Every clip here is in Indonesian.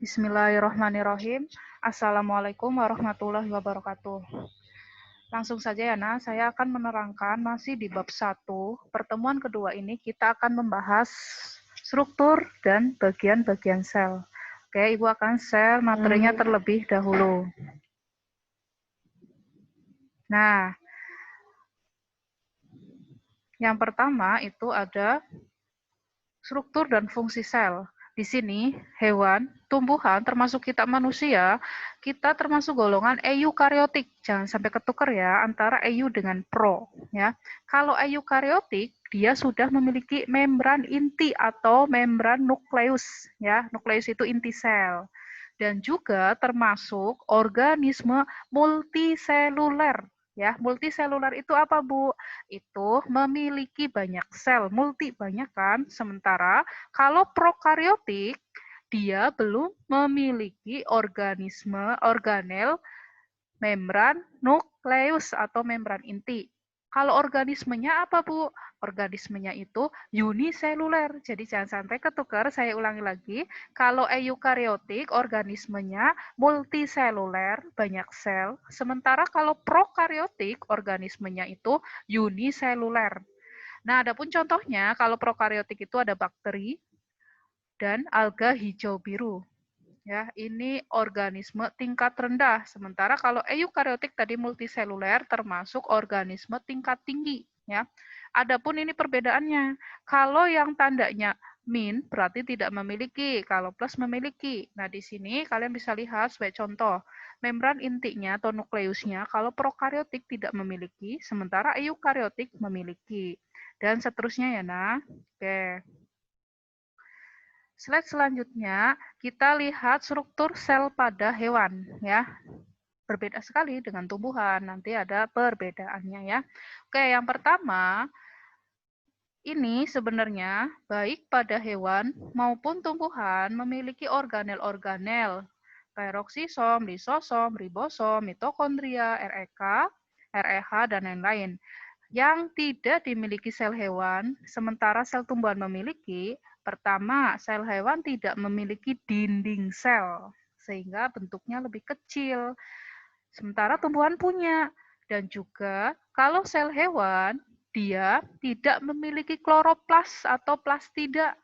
Bismillahirrahmanirrahim. Assalamualaikum warahmatullahi wabarakatuh. Langsung saja ya, saya akan menerangkan masih di bab 1. Pertemuan kedua ini kita akan membahas struktur dan bagian-bagian sel. Oke, Ibu akan share materinya terlebih dahulu. Nah, yang pertama itu ada struktur dan fungsi sel. Di sini, hewan, tumbuhan, termasuk kita manusia, kita termasuk golongan eukariotik. Jangan sampai ketukar ya antara eu dengan pro. Ya. Kalau eukariotik, dia sudah memiliki membran inti atau membran nukleus. Ya. Nukleus itu inti sel. Dan juga termasuk organisme multiseluler. Ya, multiseluler itu apa, Bu? Itu memiliki banyak sel, multi banyak kan. Sementara kalau prokariotik, dia belum memiliki organel membran nukleus atau membran inti. Kalau organismenya apa, Bu? Organismenya itu uniseluler. Jadi jangan sampai ketukar, saya ulangi lagi. Kalau eukariotik, organismenya multiseluler, banyak sel. Sementara kalau prokariotik, organismenya itu uniseluler. Nah, adapun contohnya, kalau prokariotik itu ada bakteri dan alga hijau biru. Ya, ini organisme tingkat rendah. Sementara kalau eukariotik tadi multiseluler termasuk organisme tingkat tinggi. Ya, adapun ini perbedaannya. Kalau yang tandanya min berarti tidak memiliki, kalau plus memiliki. Nah, di sini kalian bisa lihat sebagai contoh. Membran intinya atau nukleusnya kalau prokariotik tidak memiliki, sementara eukariotik memiliki. Dan seterusnya ya, Nah. Oke. Slide selanjutnya, kita lihat struktur sel pada hewan. Ya, berbeda sekali dengan tumbuhan. Nanti ada perbedaannya ya. Oke, yang pertama, ini sebenarnya baik pada hewan maupun tumbuhan memiliki organel-organel. Peroksisom, lisosom, ribosom, mitokondria, REK, REH, dan lain-lain. Yang tidak dimiliki sel hewan, sementara sel tumbuhan memiliki. Pertama, sel hewan tidak memiliki dinding sel, sehingga bentuknya lebih kecil. Sementara tumbuhan punya. Dan juga kalau sel hewan, dia tidak memiliki kloroplas atau plastida.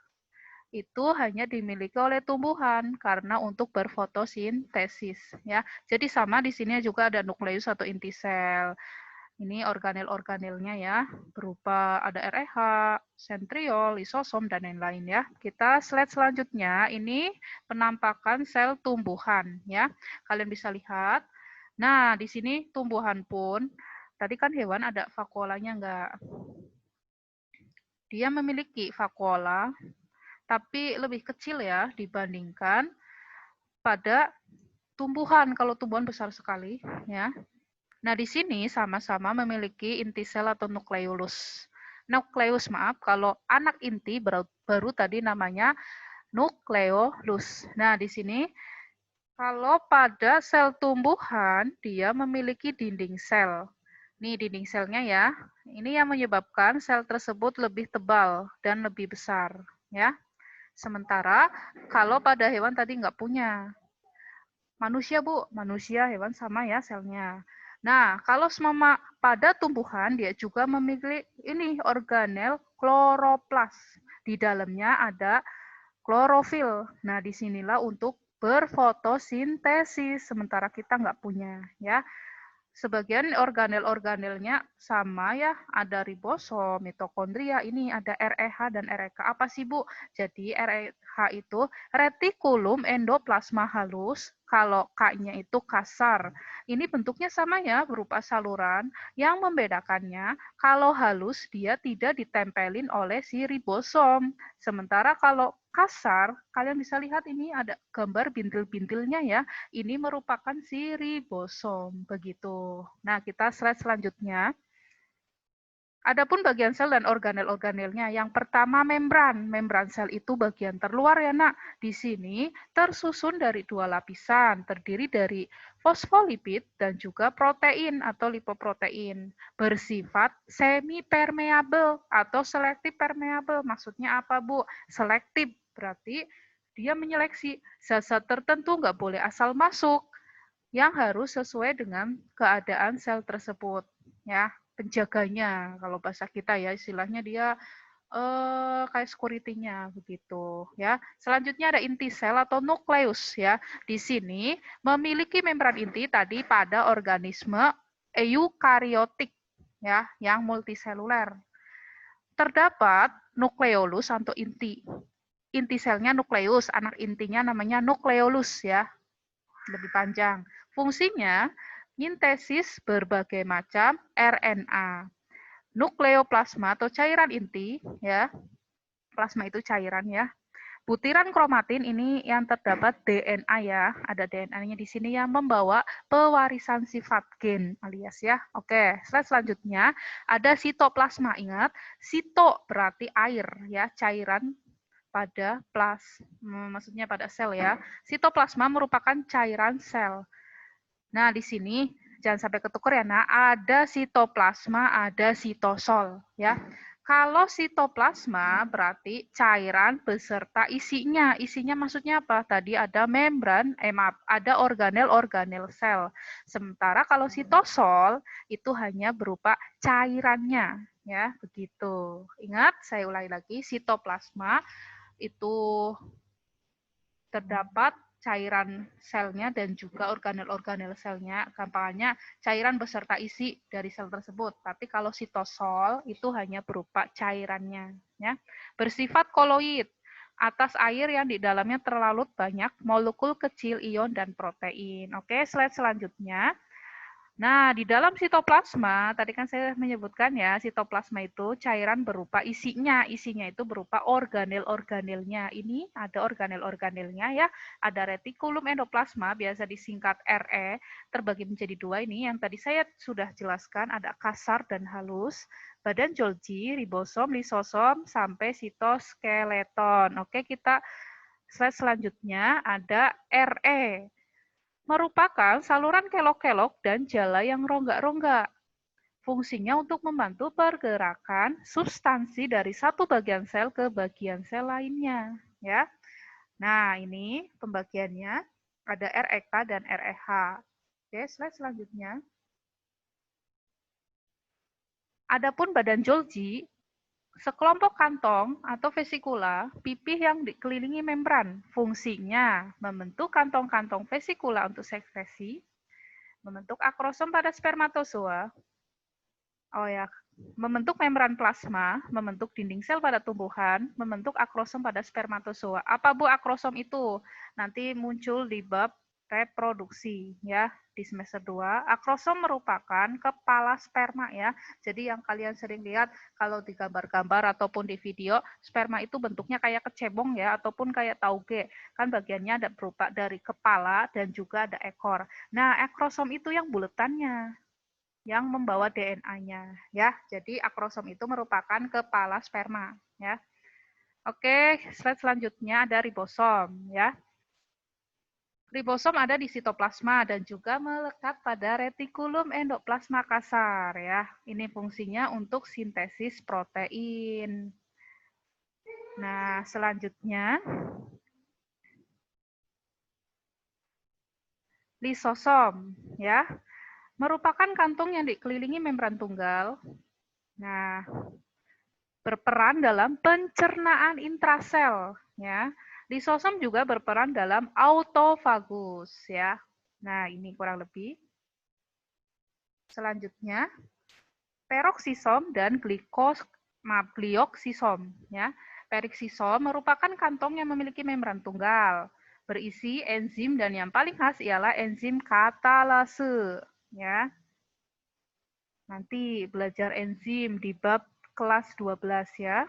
Itu hanya dimiliki oleh tumbuhan karena untuk berfotosintesis. Ya, jadi sama di sini juga ada nukleus atau inti sel. Ini organel-organelnya ya, berupa ada REH, sentriol, lisosom, dan lain-lain ya. Kita slide selanjutnya, ini penampakan sel tumbuhan ya. Kalian bisa lihat. Nah, di sini tumbuhan pun, tadi kan hewan ada vakuolanya enggak? Dia memiliki vakuola, tapi lebih kecil ya dibandingkan pada tumbuhan. Kalau tumbuhan besar sekali ya. Nah, di sini sama-sama memiliki inti sel atau nukleus. Nukleus, maaf, kalau anak inti baru tadi namanya nukleolus. Nah, di sini kalau pada sel tumbuhan, dia memiliki dinding sel. Nih dinding selnya ya. Ini yang menyebabkan sel tersebut lebih tebal dan lebih besar. Ya. Sementara kalau pada hewan tadi nggak punya. Manusia, Bu. Manusia, hewan sama ya selnya. Nah, kalau semama pada tumbuhan, dia juga memiliki ini organel kloroplas. Di dalamnya ada klorofil. Nah, disinilah untuk berfotosintesis, sementara kita nggak punya. Ya. Sebagian organel-organelnya sama ya, ada ribosom, mitokondria, ini ada REH dan REK. Apa sih, Bu? Jadi REH itu retikulum endoplasma halus, kalau K-nya itu kasar. Ini bentuknya sama ya, berupa saluran. Yang membedakannya, kalau halus dia tidak ditempelin oleh si ribosom. Sementara kalau kasar, kalian bisa lihat ini ada gambar bintil-bintilnya ya. Ini merupakan si ribosom, begitu. Nah, kita slide selanjutnya. Adapun bagian sel dan organel-organelnya, yang pertama membran. Membran sel itu bagian terluar ya, Nak. Di sini tersusun dari dua lapisan, terdiri dari fosfolipid dan juga protein atau lipoprotein. Bersifat semi-permeable atau selektif permeable. Maksudnya apa, Bu? Selektif berarti Dia menyeleksi zat-zat tertentu nggak boleh asal masuk, yang harus sesuai dengan keadaan sel tersebut. Ya, penjaganya kalau bahasa kita ya istilahnya dia kayak security-nya begitu ya. Selanjutnya ada inti sel atau nukleus ya. Di sini memiliki membran inti tadi pada organisme eukariotik ya yang multiseluler. Terdapat nukleolus atau inti. Inti selnya nukleus, anak intinya namanya nukleolus ya. Lebih panjang. Fungsinya sintesis berbagai macam RNA. Nukleoplasma atau cairan inti ya, plasma itu cairan ya. Butiran kromatin ini yang terdapat DNA ya, ada DNA-nya di sini yang membawa pewarisan sifat gen alias ya. Oke, slide selanjutnya ada sitoplasma. Ingat, sito berarti air ya, cairan pada maksudnya pada sel ya. Sitoplasma merupakan cairan sel. Nah, di sini jangan sampai ketuker ya, nah ada sitoplasma, ada sitosol ya. Kalau sitoplasma berarti cairan beserta isinya. Isinya maksudnya apa? Tadi ada membran, maaf, ada organel-organel sel. Sementara kalau sitosol itu hanya berupa cairannya, ya begitu. Ingat, saya ulangi lagi, sitoplasma itu terdapat cairan selnya dan juga organel-organel selnya, gampangnya cairan beserta isi dari sel tersebut. Tapi kalau sitosol itu hanya berupa cairannya, ya. Bersifat koloid, atas air yang di dalamnya terlalut banyak molekul kecil ion dan protein. Oke, slide selanjutnya. Nah, di dalam sitoplasma, tadi kan saya menyebutkan ya, sitoplasma itu cairan berupa isinya. Isinya itu berupa organel-organelnya. Ini ada organel-organelnya ya. Ada retikulum endoplasma, biasa disingkat RE, terbagi menjadi dua ini. Yang tadi saya sudah jelaskan, ada kasar dan halus. Badan Golgi, ribosom, lisosom, sampai sitoskeleton. Oke, kita slide selanjutnya ada RE. Merupakan saluran kelok-kelok dan jala yang rongga-rongga. Fungsinya untuk membantu pergerakan substansi dari satu bagian sel ke bagian sel lainnya. Ya. Nah, ini pembagiannya ada REK dan REH. Oke, slide selanjutnya. Adapun badan Golgi, sekelompok kantong atau vesikula, pipih yang dikelilingi membran. Fungsinya membentuk kantong-kantong vesikula untuk sekresi, membentuk akrosom pada spermatozoa. Oh ya, membentuk membran plasma, membentuk dinding sel pada tumbuhan, membentuk akrosom pada spermatozoa. Apa Bu akrosom itu? Nanti muncul di bab reproduksi ya di semester 2. Akrosom merupakan kepala sperma ya. Jadi yang kalian sering lihat kalau di gambar-gambar ataupun di video, sperma itu bentuknya kayak kecebong ya ataupun kayak tauge. Kan bagiannya ada berupa dari kepala dan juga ada ekor. Nah, akrosom itu yang buletannya yang membawa DNA-nya ya. Jadi akrosom itu merupakan kepala sperma ya. Oke, slide selanjutnya ada ribosom ya. Ribosom ada di sitoplasma dan juga melekat pada retikulum endoplasma kasar ya. Ini fungsinya untuk sintesis protein. Nah, selanjutnya lisosom ya. Merupakan kantung yang dikelilingi membran tunggal. Nah, berperan dalam pencernaan intrasel ya. Lisosom juga berperan dalam autofagus ya. Nah, ini kurang lebih. Selanjutnya, peroksisom dan glioksisom ya. Peroksisom merupakan kantong yang memiliki membran tunggal, berisi enzim dan yang paling khas ialah enzim katalase ya. Nanti belajar enzim di bab kelas 12 ya.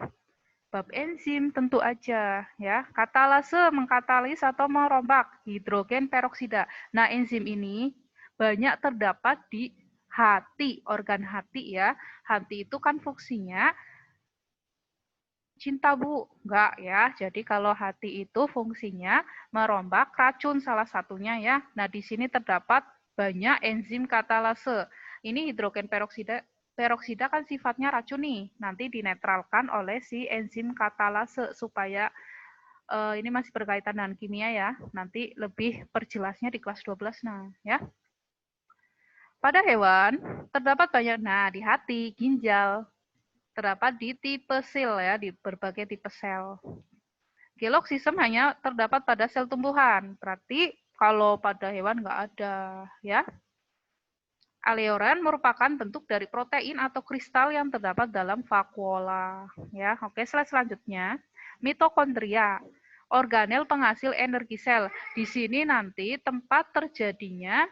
Bab enzim tentu aja ya. Katalase mengkatalis atau merombak hidrogen peroksida. Nah, enzim ini banyak terdapat di hati, organ hati ya. Hati itu kan fungsinya cinta Bu, enggak ya. Jadi kalau hati itu fungsinya merombak racun salah satunya ya. Nah, di sini terdapat banyak enzim katalase. Ini hidrogen peroksida peroksida kan sifatnya racun nih. Nanti dinetralkan oleh si enzim katalase supaya Ini masih berkaitan dengan kimia ya. Nanti lebih perjelasnya di kelas 12. Nah, ya. Pada hewan terdapat banyak, nah di hati, ginjal, terdapat di tipe sel ya, di berbagai tipe sel. Geloksisem hanya terdapat pada sel tumbuhan, berarti kalau pada hewan nggak ada ya. Aleoran merupakan bentuk dari protein atau kristal yang terdapat dalam vakuola. Ya, oke, slide selanjutnya. Mitokondria, organel penghasil energi sel. Di sini nanti tempat terjadinya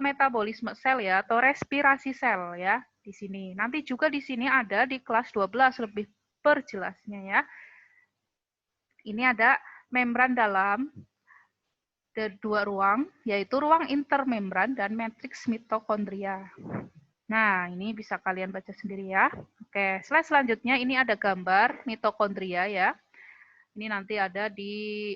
metabolisme sel ya, atau respirasi sel ya. Di sini. Nanti juga di sini ada di kelas 12 lebih perjelasnya ya. Ini ada membran dalam dari dua ruang, yaitu ruang intermembran dan matriks mitokondria. Nah, ini bisa kalian baca sendiri ya. Oke, slide selanjutnya ini ada gambar mitokondria ya. Ini nanti ada di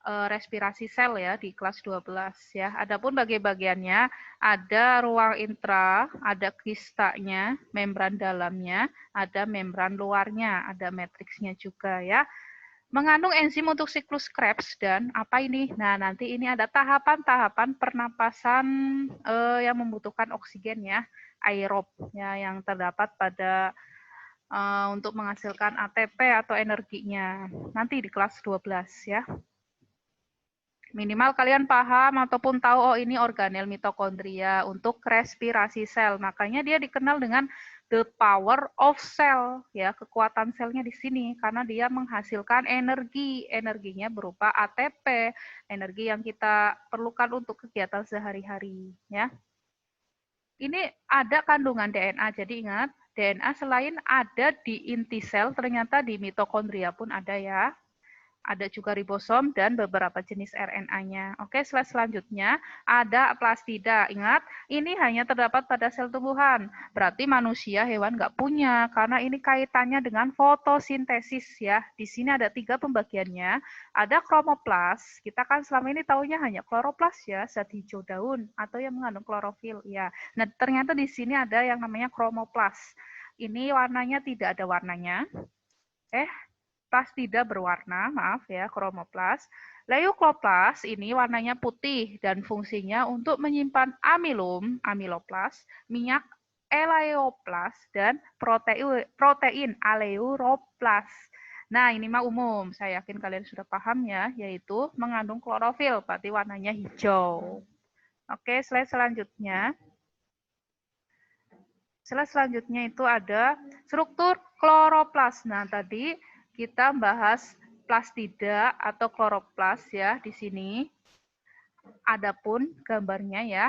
respirasi sel ya di kelas 12 ya. Adapun bagian-bagiannya ada ruang intra, ada kistanya, membran dalamnya, ada membran luarnya, ada matriksnya juga ya. Mengandung enzim untuk siklus Krebs dan apa ini? Nah, nanti ini ada tahapan-tahapan pernapasan yang membutuhkan oksigen ya, aerob ya, yang terdapat pada untuk menghasilkan ATP atau energinya. Nanti di kelas 12 ya. Minimal kalian paham ataupun tahu, oh ini organel mitokondria untuk respirasi sel. Makanya dia dikenal dengan the power of cell, ya, kekuatan selnya di sini karena dia menghasilkan energi. Energinya berupa ATP, energi yang kita perlukan untuk kegiatan sehari-hari, ya. Ini ada kandungan DNA. Jadi ingat, DNA selain ada di inti sel, ternyata di mitokondria pun ada ya. Ada juga ribosom dan beberapa jenis RNA-nya. Oke, slide selanjutnya ada plastida. Ingat, ini hanya terdapat pada sel tumbuhan. Berarti manusia, hewan nggak punya, karena ini kaitannya dengan fotosintesis ya. Di sini ada 3 pembagiannya. Ada kromoplas. Kita kan selama ini taunya hanya kloroplas ya, zat hijau daun atau yang mengandung klorofil ya. Nah, ternyata di sini ada yang namanya kromoplas. Ini warnanya tidak ada warnanya. Plastida berwarna, maaf ya, kromoplas. Leukoplast ini warnanya putih dan fungsinya untuk menyimpan amilum, amiloplas, minyak eleoplas, dan protein aleuroplas. Nah, ini mah umum. Saya yakin kalian sudah paham ya, yaitu mengandung klorofil, berarti warnanya hijau. Oke, slide selanjutnya. Slide selanjutnya itu ada struktur kloroplas. Nah, tadi kita bahas plastida atau kloroplas ya di sini. Adapun gambarnya ya,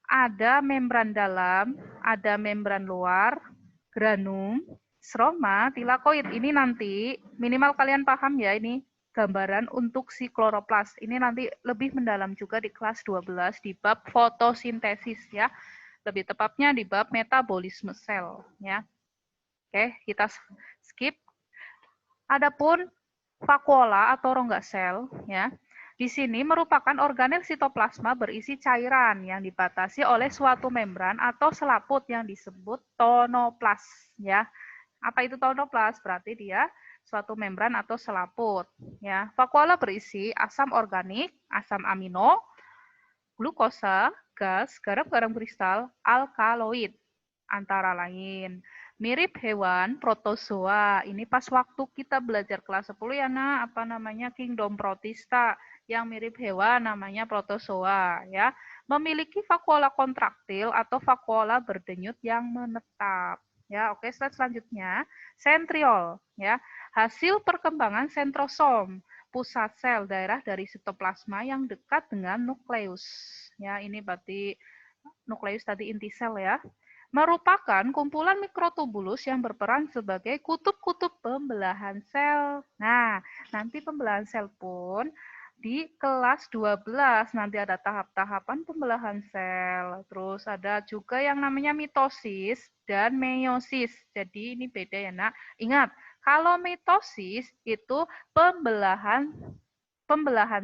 ada membran dalam, ada membran luar, granum, stroma, tilakoid. Ini nanti minimal kalian paham ya, ini gambaran untuk si kloroplas. Ini nanti lebih mendalam juga di kelas 12 di bab fotosintesis ya. Lebih tepatnya di bab metabolisme sel ya. Oke, kita skip. Adapun vakuola atau rongga sel ya. Di sini merupakan organel sitoplasma berisi cairan yang dibatasi oleh suatu membran atau selaput yang disebut tonoplas ya. Apa itu tonoplas? Berarti dia suatu membran atau selaput ya. Vakuola berisi asam organik, asam amino, glukosa, gas, garam-garam kristal, alkaloid antara lain. Mirip hewan protozoa. Ini pas waktu kita belajar kelas 10 ya, Nak, apa namanya kingdom protista. Yang mirip hewan namanya protozoa ya. Memiliki vakuola kontraktil atau vakuola berdenyut yang menetap. Ya, oke, slide selanjutnya. Sentriol ya. Hasil perkembangan sentrosom, pusat sel daerah dari sitoplasma yang dekat dengan nukleus. Ya, ini berarti nukleus tadi inti sel ya, merupakan kumpulan mikrotubulus yang berperan sebagai kutub-kutub pembelahan sel. Nah, nanti pembelahan sel pun di kelas 12 nanti ada tahap-tahapan pembelahan sel. Terus ada juga yang namanya mitosis dan meiosis. Jadi ini beda ya, Nak. Ingat, kalau mitosis itu pembelahan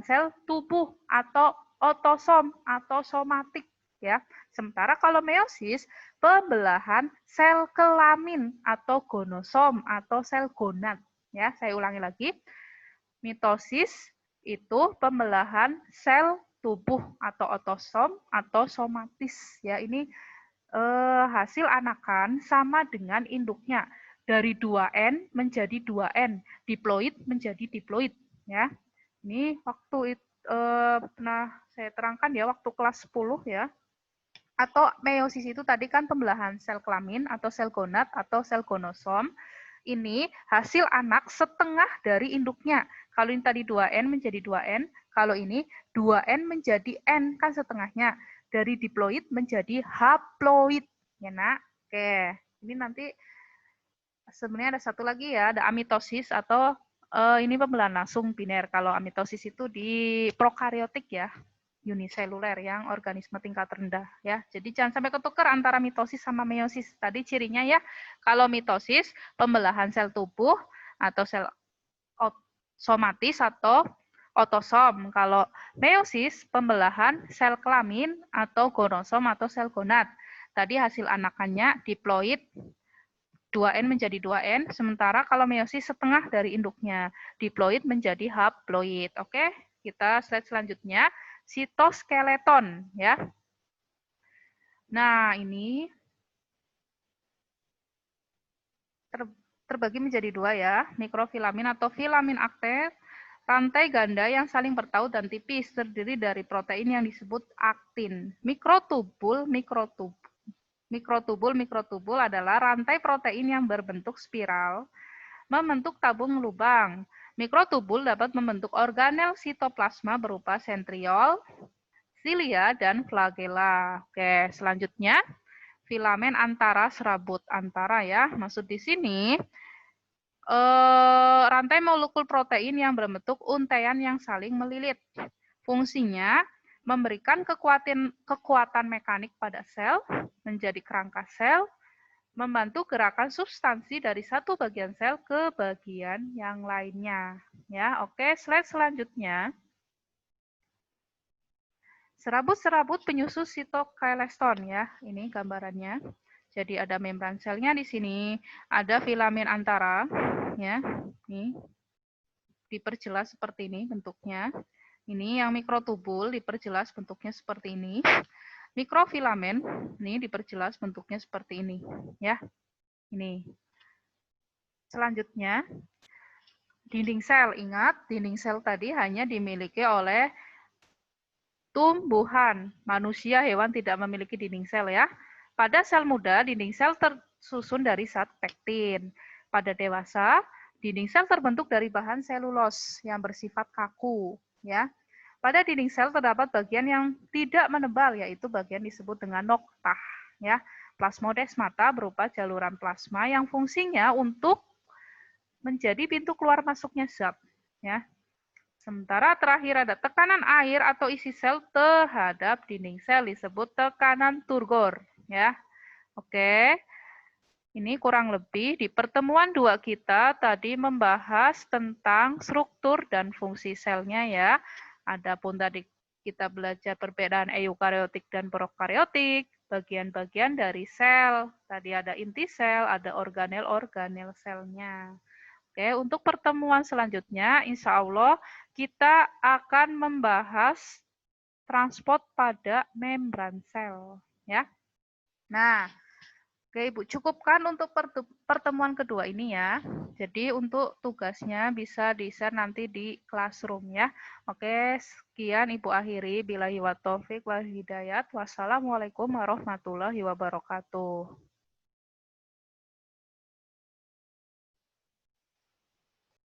sel tubuh atau otosom atau somatik ya. Sementara kalau meiosis, pembelahan sel kelamin atau gonosom atau sel gonad. Ya, saya ulangi lagi. Mitosis itu pembelahan sel tubuh atau otosom atau somatis ya. Ini hasil anakan sama dengan induknya. Dari 2N menjadi 2N, diploid menjadi diploid ya. Ini waktu pernah saya terangkan ya waktu kelas 10 ya. Atau meiosis itu tadi kan pembelahan sel kelamin atau sel gonad atau sel gonosom. Ini hasil anak setengah dari induknya. Kalau ini tadi 2N menjadi 2N, kalau ini 2N menjadi N, kan setengahnya. Dari diploid menjadi haploid. Ya, Nak? Oke, ini nanti sebenarnya ada satu lagi ya, ada amitosis atau ini pembelahan langsung biner. Kalau amitosis itu di prokariotik ya, uniseluler yang organisme tingkat rendah ya. Jadi jangan sampai ketukar antara mitosis sama meiosis. Tadi cirinya ya, kalau mitosis pembelahan sel tubuh atau sel somatis atau otosom. Kalau meiosis pembelahan sel kelamin atau gonosom atau sel gonad. Tadi hasil anakannya diploid 2N menjadi 2N, sementara kalau meiosis setengah dari induknya. Diploid menjadi haploid. Oke, kita slide selanjutnya. Sitoskeleton ya. Nah, ini terbagi menjadi dua ya, mikrofilamin atau filamin aktif, rantai ganda yang saling bertaut dan tipis, terdiri dari protein yang disebut aktin. Mikrotubul adalah rantai protein yang berbentuk spiral, membentuk tabung lubang. Mikrotubul dapat membentuk organel sitoplasma berupa sentriol, silia, dan flagella. Oke, selanjutnya filamen antara serabut antara ya. Maksud di sini rantai molekul protein yang berbentuk untaian yang saling melilit. Fungsinya memberikan kekuatan mekanik pada sel, menjadi kerangka sel, membantu gerakan substansi dari satu bagian sel ke bagian yang lainnya. Ya, oke, slide selanjutnya. Serabut-serabut penyusus sitokaeleston ya, ini gambarannya. Jadi ada membran selnya di sini, ada filamen antara, ya, ini diperjelas seperti ini bentuknya. Ini yang mikrotubul diperjelas bentuknya seperti ini. Mikrofilamen ini diperjelas bentuknya seperti ini, ya. Ini. Selanjutnya, dinding sel. Ingat, dinding sel tadi hanya dimiliki oleh tumbuhan. Manusia, hewan tidak memiliki dinding sel ya. Pada sel muda, dinding sel tersusun dari zat pektin. Pada dewasa, dinding sel terbentuk dari bahan selulos yang bersifat kaku. Ya. Pada dinding sel terdapat bagian yang tidak menebal, yaitu bagian disebut dengan noktah. Ya. Plasmodesmata berupa jaluran plasma yang fungsinya untuk menjadi pintu keluar masuknya zat. Ya. Sementara terakhir ada tekanan air atau isi sel terhadap dinding sel disebut tekanan turgor. Ya, oke. Ini kurang lebih di pertemuan 2 kita tadi membahas tentang struktur dan fungsi selnya ya. Adapun tadi kita belajar perbedaan eukariotik dan prokariotik, bagian-bagian dari sel. Tadi ada inti sel, ada organel-organel selnya. Oke, untuk pertemuan selanjutnya, insya Allah kita akan membahas transport pada membran sel. Ya. Nah, oke Ibu, cukupkan untuk pertemuan kedua ini ya. Jadi untuk tugasnya bisa di-share nanti di classroom ya. Oke, sekian Ibu akhiri. Billahi wa taufiq wal hidayat. Wassalamualaikum warahmatullahi wabarakatuh.